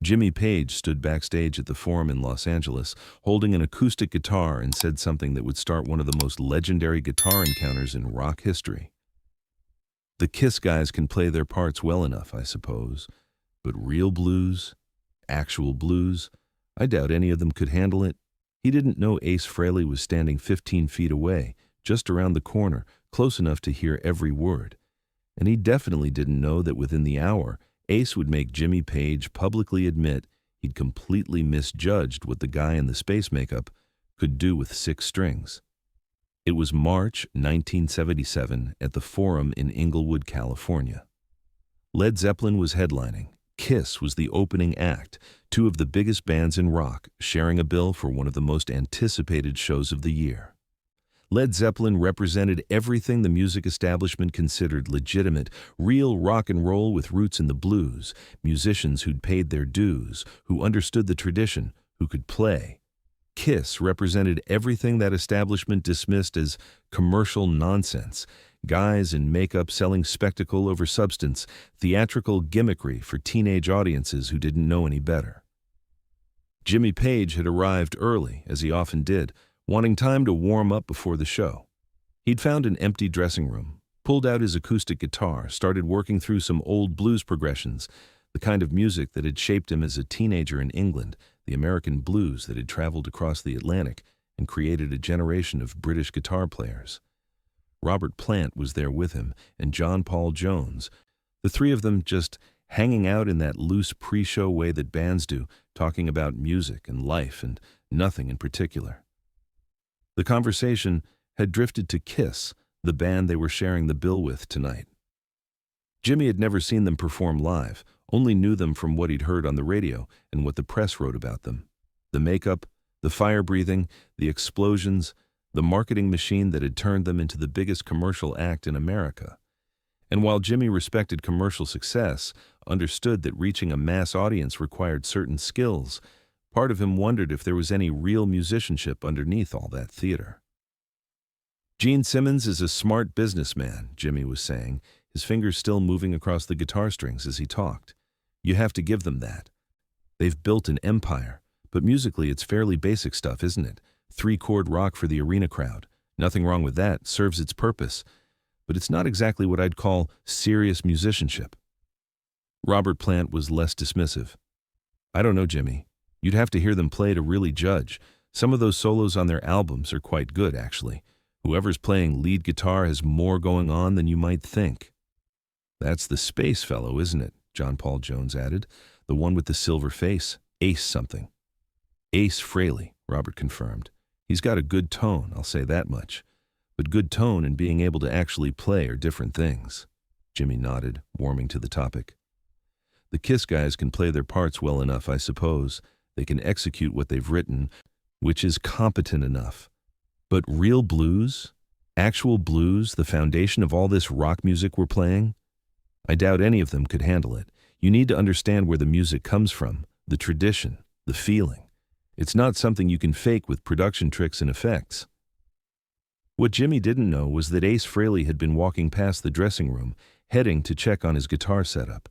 Jimmy Page stood backstage at the Forum in Los Angeles, holding an acoustic guitar, and said something that would start one of the most legendary guitar encounters in rock history. "The Kiss guys can play their parts well enough, I suppose, but real blues, actual blues, I doubt any of them could handle it." He didn't know Ace Frehley was standing 15 feet away, just around the corner, close enough to hear every word. And he definitely didn't know that within the hour, Ace would make Jimmy Page publicly admit he'd completely misjudged what the guy in the space makeup could do with 6 strings. It was March 1977 at the Forum in Inglewood, California. Led Zeppelin was headlining. Kiss was the opening act, 2 of the biggest bands in rock sharing a bill for one of the most anticipated shows of the year. Led Zeppelin represented everything the music establishment considered legitimate, real rock and roll with roots in the blues, musicians who'd paid their dues, who understood the tradition, who could play. Kiss represented everything that establishment dismissed as commercial nonsense, guys in makeup selling spectacle over substance, theatrical gimmickry for teenage audiences who didn't know any better. Jimmy Page had arrived early, as he often did, wanting time to warm up before the show. He'd found an empty dressing room, pulled out his acoustic guitar, started working through some old blues progressions, the kind of music that had shaped him as a teenager in England, the American blues that had traveled across the Atlantic and created a generation of British guitar players. Robert Plant was there with him, and John Paul Jones, the 3 of them just hanging out in that loose pre-show way that bands do, talking about music and life and nothing in particular. The conversation had drifted to Kiss, the band they were sharing the bill with tonight. Jimmy had never seen them perform live, only knew them from what he'd heard on the radio and what the press wrote about them. The makeup, the fire-breathing, the explosions, the marketing machine that had turned them into the biggest commercial act in America. And while Jimmy respected commercial success, understood that reaching a mass audience required certain skills, part of him wondered if there was any real musicianship underneath all that theater. "Gene Simmons is a smart businessman," Jimmy was saying, his fingers still moving across the guitar strings as he talked. "You have to give them that. They've built an empire, but musically it's fairly basic stuff, isn't it? 3-chord rock for the arena crowd. Nothing wrong with that, serves its purpose. But it's not exactly what I'd call serious musicianship." Robert Plant was less dismissive. "I don't know, Jimmy. You'd have to hear them play to really judge. Some of those solos on their albums are quite good, actually. Whoever's playing lead guitar has more going on than you might think." "That's the space fellow, isn't it?" John Paul Jones added. "The one with the silver face. Ace something." "Ace Frehley," Robert confirmed. "He's got a good tone, I'll say that much. But good tone and being able to actually play are different things." Jimmy nodded, warming to the topic. "The Kiss guys can play their parts well enough, I suppose. They can execute what they've written, which is competent enough. But real blues? Actual blues, the foundation of all this rock music we're playing? I doubt any of them could handle it. You need to understand where the music comes from, the tradition, the feeling. It's not something you can fake with production tricks and effects." What Jimmy didn't know was that Ace Frehley had been walking past the dressing room, heading to check on his guitar setup,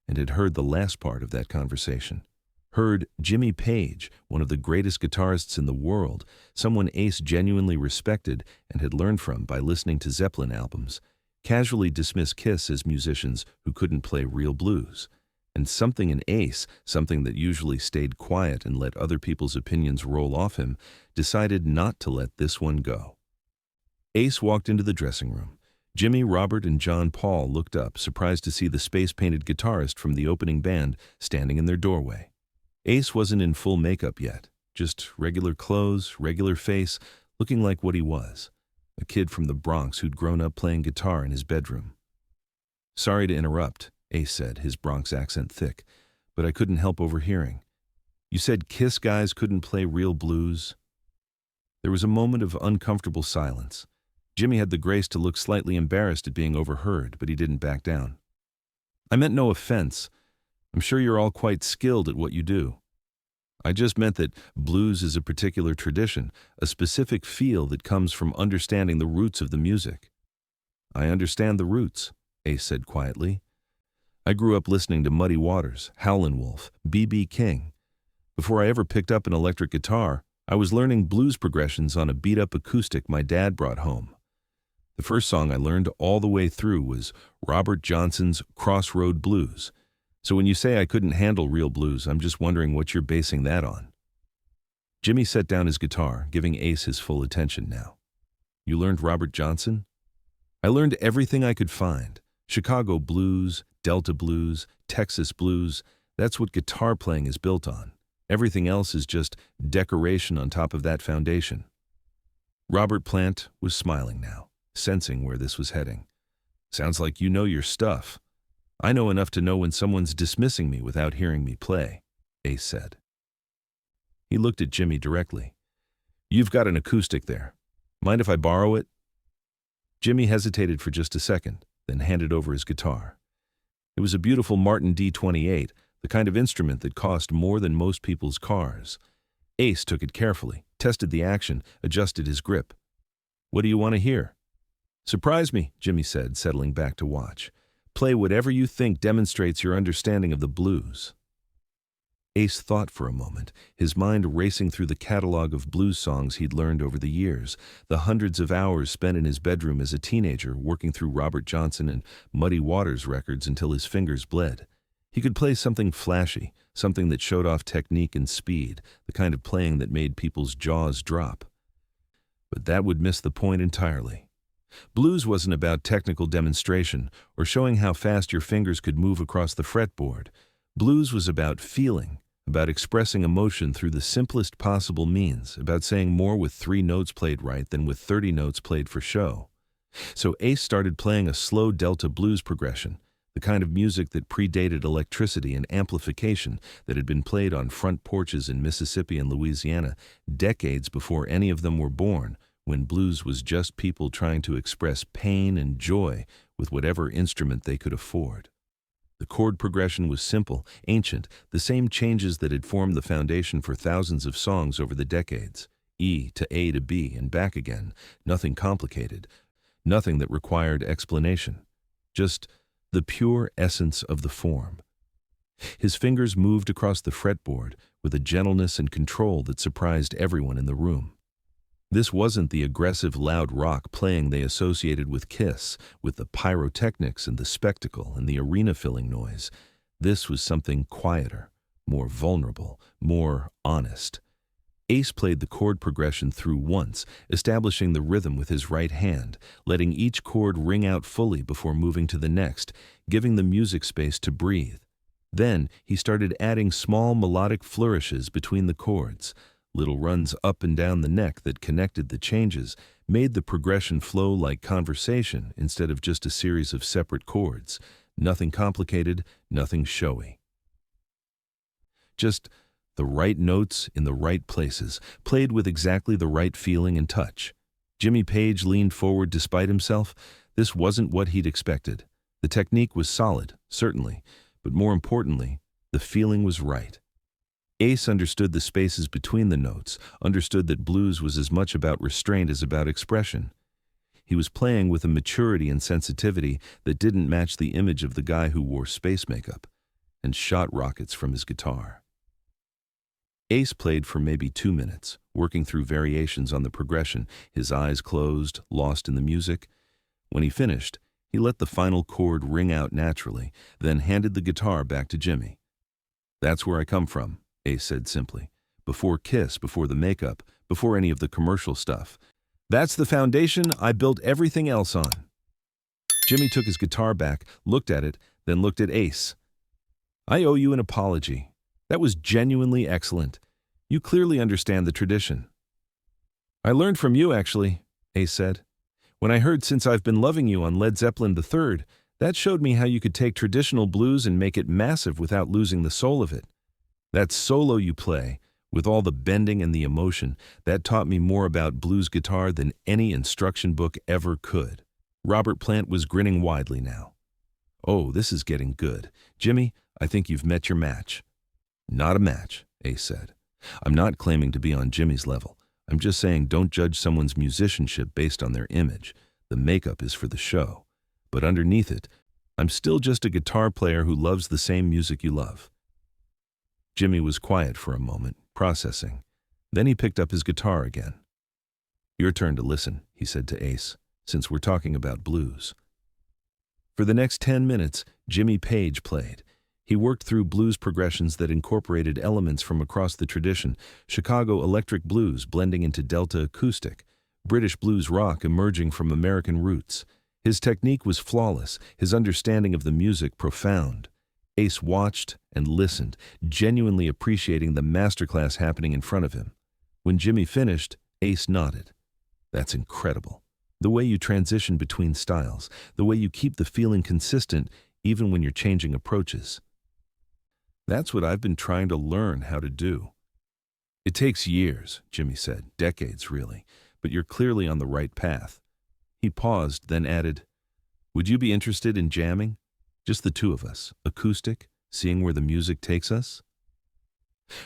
and had heard the last part of that conversation. Heard Jimmy Page, one of the greatest guitarists in the world, someone Ace genuinely respected and had learned from by listening to Zeppelin albums, casually dismiss Kiss as musicians who couldn't play real blues. And something in Ace, something that usually stayed quiet and let other people's opinions roll off him, decided not to let this one go. Ace walked into the dressing room. Jimmy, Robert, and John Paul looked up, surprised to see the space-painted guitarist from the opening band standing in their doorway. Ace wasn't in full makeup yet, just regular clothes, regular face, looking like what he was, a kid from the Bronx who'd grown up playing guitar in his bedroom. "Sorry to interrupt," Ace said, his Bronx accent thick, "but I couldn't help overhearing. You said Kiss guys couldn't play real blues?" There was a moment of uncomfortable silence. Jimmy had the grace to look slightly embarrassed at being overheard, but he didn't back down. "I meant no offense. I'm sure you're all quite skilled at what you do. I just meant that blues is a particular tradition, a specific feel that comes from understanding the roots of the music." "I understand the roots," Ace said quietly. I grew up listening to Muddy Waters, Howlin' Wolf, B.B. King. Before I ever picked up an electric guitar, I was learning blues progressions on a beat-up acoustic my dad brought home. The first song I learned all the way through was Robert Johnson's Crossroad Blues. So when you say I couldn't handle real blues, I'm just wondering what you're basing that on. Jimmy set down his guitar, giving Ace his full attention now. You learned Robert Johnson? I learned everything I could find. Chicago blues, Delta blues, Texas blues. That's what guitar playing is built on. Everything else is just decoration on top of that foundation. Robert Plant was smiling now, sensing where this was heading. Sounds like you know your stuff. I know enough to know when someone's dismissing me without hearing me play, Ace said. He looked at Jimmy directly. You've got an acoustic there. Mind if I borrow it? Jimmy hesitated for just a second, then handed over his guitar. It was a beautiful Martin D28, the kind of instrument that cost more than most people's cars. Ace took it carefully, tested the action, adjusted his grip. What do you want to hear? Surprise me, Jimmy said, settling back to watch. Play whatever you think demonstrates your understanding of the blues. Ace thought for a moment, his mind racing through the catalog of blues songs he'd learned over the years, the hundreds of hours spent in his bedroom as a teenager working through Robert Johnson and Muddy Waters records until his fingers bled. He could play something flashy, something that showed off technique and speed, the kind of playing that made people's jaws drop. But that would miss the point entirely. Blues wasn't about technical demonstration or showing how fast your fingers could move across the fretboard. Blues was about feeling, about expressing emotion through the simplest possible means, about saying more with 3 notes played right than with 30 notes played for show. So Ace started playing a slow Delta blues progression, the kind of music that predated electricity and amplification that had been played on front porches in Mississippi and Louisiana decades before any of them were born, when blues was just people trying to express pain and joy with whatever instrument they could afford. The chord progression was simple, ancient, the same changes that had formed the foundation for thousands of songs over the decades. E to A to B and back again, nothing complicated, nothing that required explanation. Just the pure essence of the form. His fingers moved across the fretboard with a gentleness and control that surprised everyone in the room. This wasn't the aggressive, loud rock playing they associated with Kiss, with the pyrotechnics and the spectacle and the arena-filling noise. This was something quieter, more vulnerable, more honest. Ace played the chord progression through once, establishing the rhythm with his right hand, letting each chord ring out fully before moving to the next, giving the music space to breathe. Then he started adding small melodic flourishes between the chords. Little runs up and down the neck that connected the changes made the progression flow like conversation instead of just a series of separate chords. Nothing complicated, nothing showy. Just the right notes in the right places, played with exactly the right feeling and touch. Jimmy Page leaned forward despite himself. This wasn't what he'd expected. The technique was solid, certainly, but more importantly, the feeling was right. Ace understood the spaces between the notes, understood that blues was as much about restraint as about expression. He was playing with a maturity and sensitivity that didn't match the image of the guy who wore space makeup and shot rockets from his guitar. Ace played for maybe 2 minutes, working through variations on the progression, his eyes closed, lost in the music. When he finished, he let the final chord ring out naturally, then handed the guitar back to Jimmy. That's where I come from, Ace said simply. Before Kiss, before the makeup, before any of the commercial stuff. That's the foundation I built everything else on. Jimmy took his guitar back, looked at it, then looked at Ace. I owe you an apology. That was genuinely excellent. You clearly understand the tradition. I learned from you, actually, Ace said. When I heard Since I've Been Loving You on Led Zeppelin III, that showed me how you could take traditional blues and make it massive without losing the soul of it. That solo you play, with all the bending and the emotion, that taught me more about blues guitar than any instruction book ever could. Robert Plant was grinning widely now. Oh, this is getting good. Jimmy, I think you've met your match. Not a match, Ace said. I'm not claiming to be on Jimmy's level. I'm just saying don't judge someone's musicianship based on their image. The makeup is for the show. But underneath it, I'm still just a guitar player who loves the same music you love." Jimmy was quiet for a moment, processing. Then he picked up his guitar again. "Your turn to listen," he said to Ace, "since we're talking about blues." For the next 10 minutes, Jimmy Page played. He worked through blues progressions that incorporated elements from across the tradition: Chicago electric blues blending into Delta acoustic, British blues rock emerging from American roots. His technique was flawless, his understanding of the music profound. Ace watched and listened, genuinely appreciating the masterclass happening in front of him. When Jimmy finished, Ace nodded. "That's incredible. The way you transition between styles, the way you keep the feeling consistent even when you're changing approaches. That's what I've been trying to learn how to do." "It takes years," Jimmy said, "decades really, but you're clearly on the right path." He paused, then added, "Would you be interested in jamming? Just the two of us, acoustic, seeing where the music takes us?"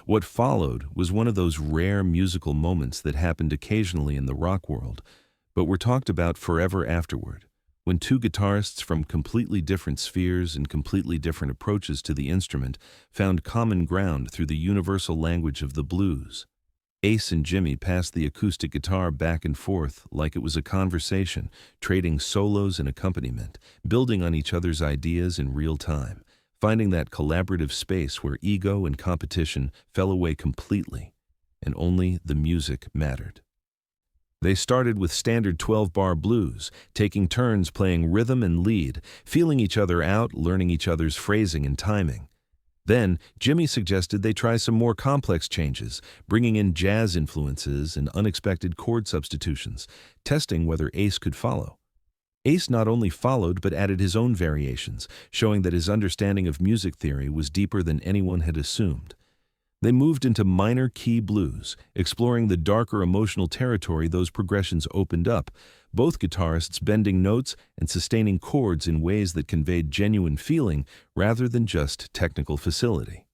What followed was one of those rare musical moments that happened occasionally in the rock world, but were talked about forever afterward, when two guitarists from completely different spheres and completely different approaches to the instrument found common ground through the universal language of the blues. Ace and Jimmy passed the acoustic guitar back and forth like it was a conversation, trading solos and accompaniment, building on each other's ideas in real time, finding that collaborative space where ego and competition fell away completely, and only the music mattered. They started with standard 12-bar blues, taking turns playing rhythm and lead, feeling each other out, learning each other's phrasing and timing. Then, Jimmy suggested they try some more complex changes, bringing in jazz influences and unexpected chord substitutions, testing whether Ace could follow. Ace not only followed but added his own variations, showing that his understanding of music theory was deeper than anyone had assumed. They moved into minor key blues, exploring the darker emotional territory those progressions opened up, both guitarists bending notes and sustaining chords in ways that conveyed genuine feeling rather than just technical facility.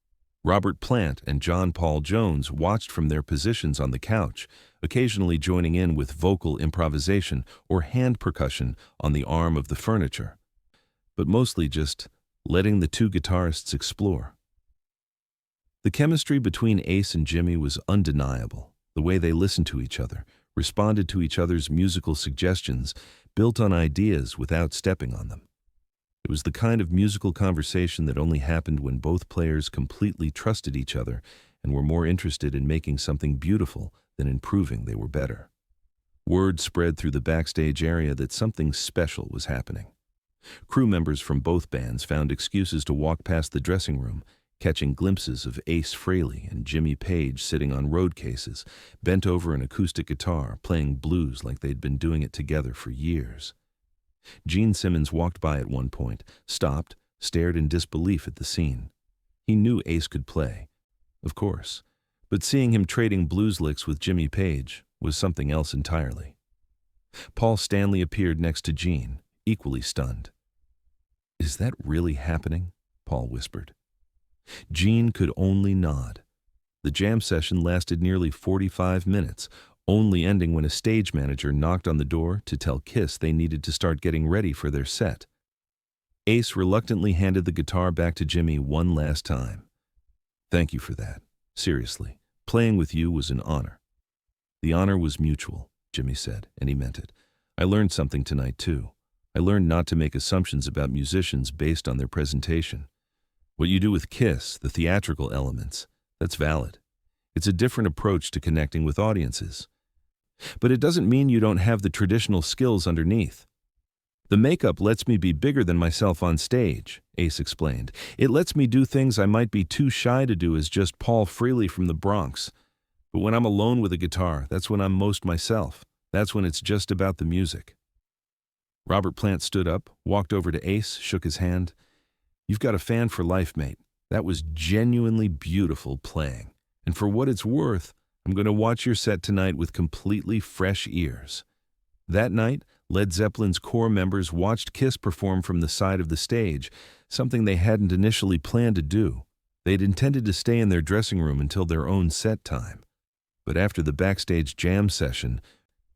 Robert Plant and John Paul Jones watched from their positions on the couch, occasionally joining in with vocal improvisation or hand percussion on the arm of the furniture, but mostly just letting the two guitarists explore. The chemistry between Ace and Jimmy was undeniable. The way they listened to each other, responded to each other's musical suggestions, built on ideas without stepping on them. It was the kind of musical conversation that only happened when both players completely trusted each other and were more interested in making something beautiful than in proving they were better. Word spread through the backstage area that something special was happening. Crew members from both bands found excuses to walk past the dressing room, catching glimpses of Ace Frehley and Jimmy Page sitting on road cases, bent over an acoustic guitar, playing blues like they'd been doing it together for years. Gene Simmons walked by at one point, stopped, stared in disbelief at the scene. He knew Ace could play, of course, but seeing him trading blues licks with Jimmy Page was something else entirely. Paul Stanley appeared next to Gene, equally stunned. "Is that really happening?" Paul whispered. Gene could only nod. The jam session lasted nearly 45 minutes, only ending when a stage manager knocked on the door to tell Kiss they needed to start getting ready for their set. Ace reluctantly handed the guitar back to Jimmy one last time. "Thank you for that. Seriously, playing with you was an honor." "The honor was mutual," Jimmy said, and he meant it. "I learned something tonight, too. I learned not to make assumptions about musicians based on their presentation. What you do with Kiss, the theatrical elements, that's valid. It's a different approach to connecting with audiences. But it doesn't mean you don't have the traditional skills underneath. The makeup lets me be bigger than myself on stage," Ace explained. "It lets me do things I might be too shy to do as just Paul Frehley from the Bronx. But when I'm alone with a guitar, that's when I'm most myself. That's when it's just about the music." Robert Plant stood up, walked over to Ace, shook his hand. "You've got a fan for life, mate. That was genuinely beautiful playing. And for what it's worth, I'm going to watch your set tonight with completely fresh ears." That night, Led Zeppelin's core members watched Kiss perform from the side of the stage, something they hadn't initially planned to do. They'd intended to stay in their dressing room until their own set time. But after the backstage jam session,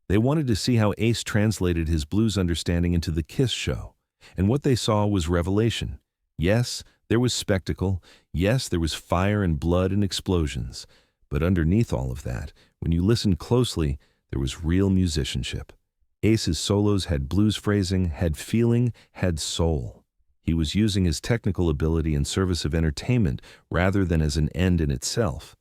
they wanted to see how Ace translated his blues understanding into the Kiss show. And what they saw was revelation. Yes, there was spectacle. Yes, there was fire and blood and explosions. But underneath all of that, when you listened closely, there was real musicianship. Ace's solos had blues phrasing, had feeling, had soul. He was using his technical ability in service of entertainment rather than as an end in itself.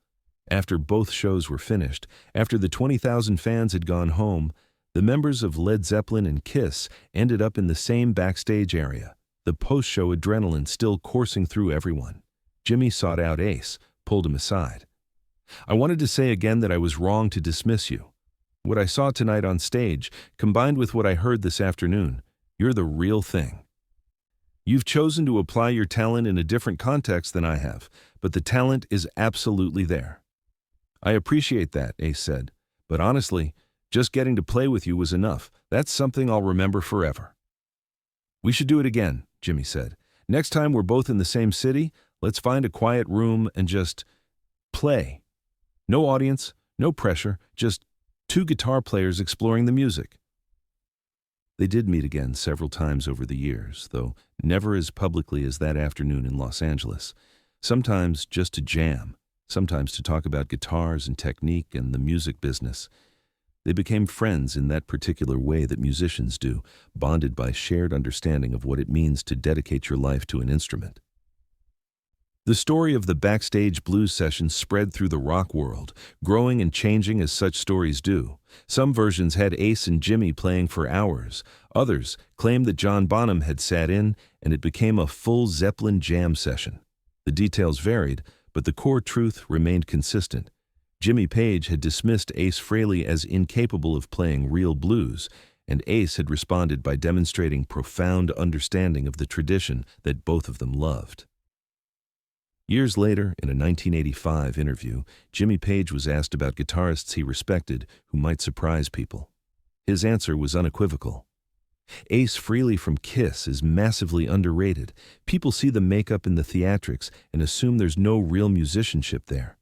After both shows were finished, after the 20,000 fans had gone home, the members of Led Zeppelin and Kiss ended up in the same backstage area, the post-show adrenaline still coursing through everyone. Jimmy sought out Ace, pulled him aside. "I wanted to say again that I was wrong to dismiss you. What I saw tonight on stage, combined with what I heard this afternoon, you're the real thing. You've chosen to apply your talent in a different context than I have, but the talent is absolutely there." "I appreciate that," Ace said, "but honestly, just getting to play with you was enough. That's something I'll remember forever." "We should do it again," Jimmy said. "Next time we're both in the same city, let's find a quiet room and just play. No audience, no pressure, just two guitar players exploring the music." They did meet again several times over the years, though never as publicly as that afternoon in Los Angeles. Sometimes just to jam, sometimes to talk about guitars and technique and the music business. They became friends in that particular way that musicians do, bonded by shared understanding of what it means to dedicate your life to an instrument. The story of the backstage blues session spread through the rock world, growing and changing as such stories do. Some versions had Ace and Jimmy playing for hours. Others claimed that John Bonham had sat in, and it became a full Zeppelin jam session. The details varied, but the core truth remained consistent. Jimmy Page had dismissed Ace Frehley as incapable of playing real blues, and Ace had responded by demonstrating profound understanding of the tradition that both of them loved. Years later, in a 1985 interview, Jimmy Page was asked about guitarists he respected who might surprise people. His answer was unequivocal. "Ace Frehley from Kiss is massively underrated. People see the makeup and the theatrics and assume there's no real musicianship there.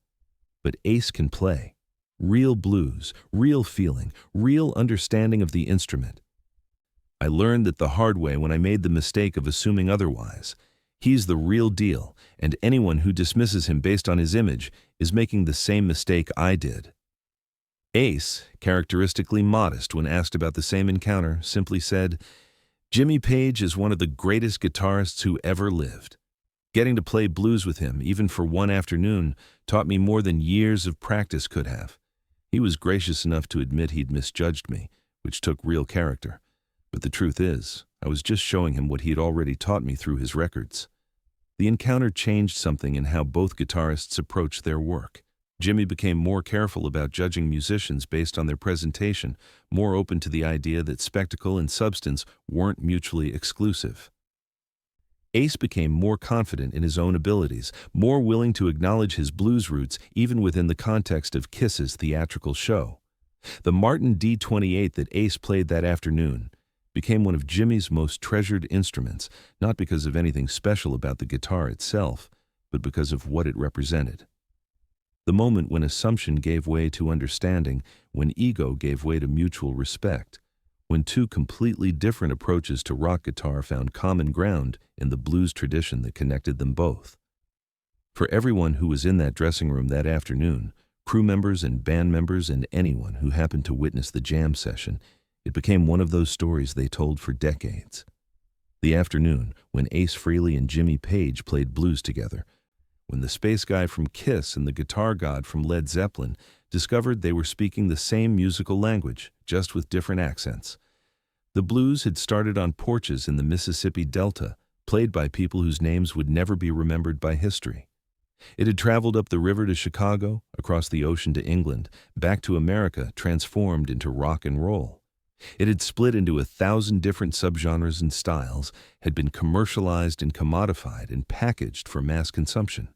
But Ace can play. Real blues, real feeling, real understanding of the instrument. I learned that the hard way when I made the mistake of assuming otherwise. He's the real deal, and anyone who dismisses him based on his image is making the same mistake I did." Ace, characteristically modest when asked about the same encounter, simply said, "Jimmy Page is one of the greatest guitarists who ever lived. Getting to play blues with him, even for one afternoon, taught me more than years of practice could have. He was gracious enough to admit he'd misjudged me, which took real character. But the truth is, I was just showing him what he'd already taught me through his records." The encounter changed something in how both guitarists approached their work. Jimmy became more careful about judging musicians based on their presentation, more open to the idea that spectacle and substance weren't mutually exclusive. Ace became more confident in his own abilities, more willing to acknowledge his blues roots even within the context of Kiss's theatrical show. The Martin D28 that Ace played that afternoon became one of Jimmy's most treasured instruments, not because of anything special about the guitar itself, but because of what it represented. The moment when assumption gave way to understanding, when ego gave way to mutual respect, when two completely different approaches to rock guitar found common ground in the blues tradition that connected them both. For everyone who was in that dressing room that afternoon, crew members and band members and anyone who happened to witness the jam session, it became one of those stories they told for decades. The afternoon when Ace Frehley and Jimmy Page played blues together, when the space guy from Kiss and the guitar god from Led Zeppelin discovered they were speaking the same musical language, just with different accents. The blues had started on porches in the Mississippi Delta, played by people whose names would never be remembered by history. It had traveled up the river to Chicago, across the ocean to England, back to America, transformed into rock and roll. It had split into 1,000 different subgenres and styles, had been commercialized and commodified and packaged for mass consumption.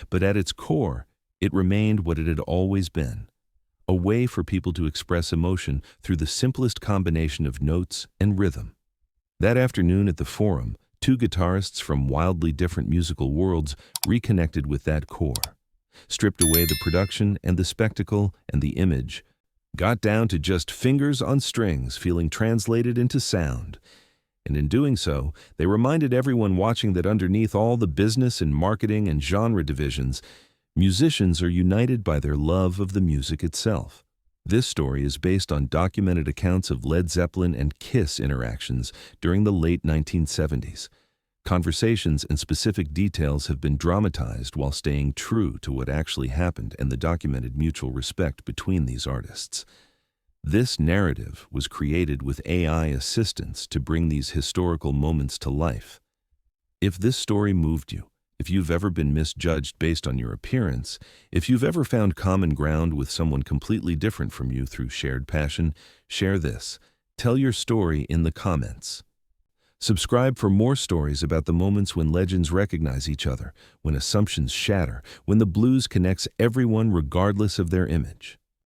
But at its core, it remained what it had always been, a way for people to express emotion through the simplest combination of notes and rhythm. That afternoon at the Forum, two guitarists from wildly different musical worlds reconnected with that core, stripped away the production and the spectacle and the image, got down to just fingers on strings feeling translated into sound. And in doing so, they reminded everyone watching that underneath all the business and marketing and genre divisions, musicians are united by their love of the music itself. This story is based on documented accounts of Led Zeppelin and Kiss interactions during the late 1970s. Conversations and specific details have been dramatized while staying true to what actually happened and the documented mutual respect between these artists. This narrative was created with AI assistance to bring these historical moments to life. If this story moved you, if you've ever been misjudged based on your appearance, if you've ever found common ground with someone completely different from you through shared passion, share this. Tell your story in the comments. Subscribe for more stories about the moments when legends recognize each other, when assumptions shatter, when the blues connects everyone regardless of their image.